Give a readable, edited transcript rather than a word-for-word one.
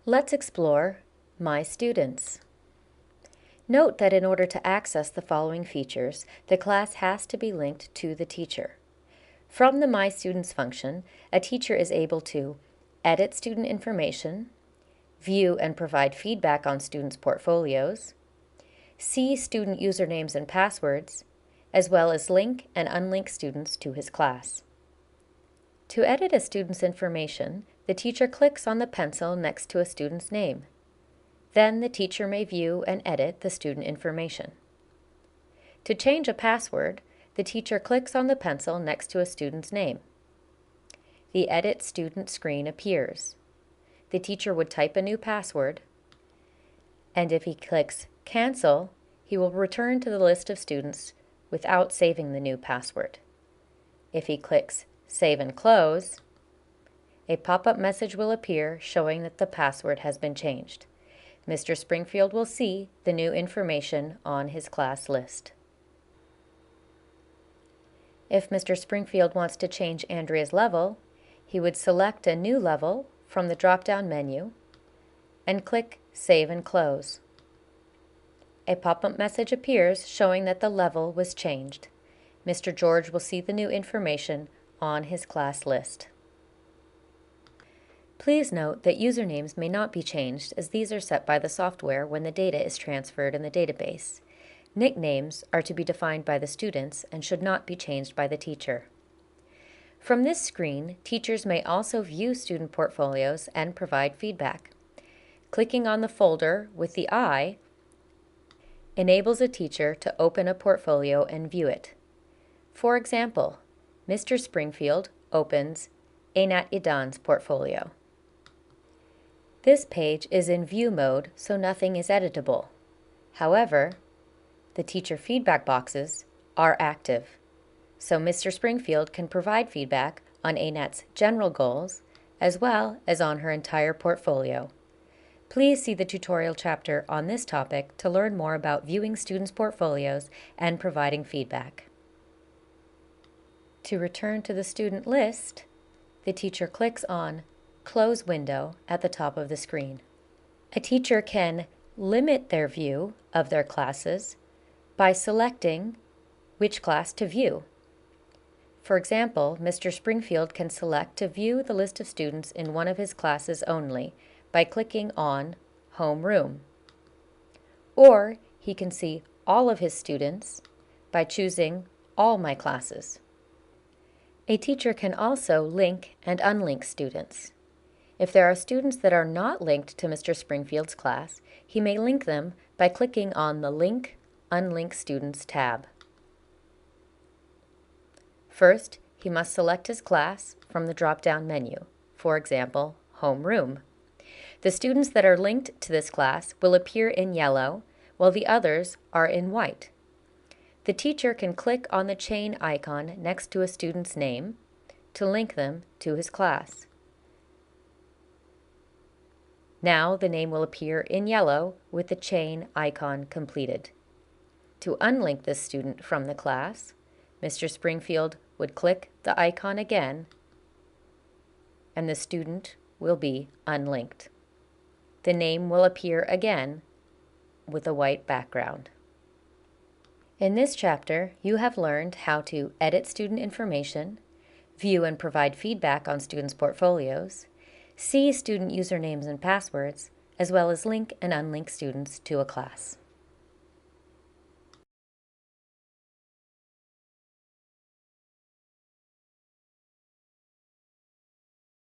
Let's explore My Students. Note that in order to access the following features, the class has to be linked to the teacher. From the My Students function, a teacher is able to edit student information, view and provide feedback on students' portfolios, see student usernames and passwords, as well as link and unlink students to his class. To edit a student's information, the teacher clicks on the pencil next to a student's name. Then the teacher may view and edit the student information. To change a password, the teacher clicks on the pencil next to a student's name. The Edit Student screen appears. The teacher would type a new password, and if he clicks Cancel, he will return to the list of students without saving the new password. If he clicks Save and Close, a pop-up message will appear showing that the password has been changed. Mr. Springfield will see the new information on his class list. If Mr. Springfield wants to change Andrea's level, he would select a new level from the drop-down menu and click Save and Close. A pop-up message appears showing that the level was changed. Mr. George will see the new information on his class list. Please note that usernames may not be changed as these are set by the software when the data is transferred in the database. Nicknames are to be defined by the students and should not be changed by the teacher. From this screen, teachers may also view student portfolios and provide feedback. Clicking on the folder with the eye enables a teacher to open a portfolio and view it. For example, Mr. Springfield opens Einat Idan's portfolio. This page is in view mode, so nothing is editable. However, the teacher feedback boxes are active, so Mr. Springfield can provide feedback on Einat's general goals as well as on her entire portfolio. Please see the tutorial chapter on this topic to learn more about viewing students' portfolios and providing feedback. To return to the student list, the teacher clicks on Close Window at the top of the screen. A teacher can limit their view of their classes by selecting which class to view. For example, Mr. Springfield can select to view the list of students in one of his classes only by clicking on Homeroom. Or he can see all of his students by choosing All My Classes. A teacher can also link and unlink students. If there are students that are not linked to Mr. Springfield's class, he may link them by clicking on the Link Unlink Students tab. First, he must select his class from the drop-down menu, for example, Homeroom. The students that are linked to this class will appear in yellow, while the others are in white. The teacher can click on the chain icon next to a student's name to link them to his class. Now the name will appear in yellow with the chain icon completed. To unlink this student from the class, Mr. Springfield would click the icon again, and the student will be unlinked. The name will appear again with a white background. In this chapter, you have learned how to edit student information, view and provide feedback on students' portfolios, see student usernames and passwords, as well as link and unlink students to a class.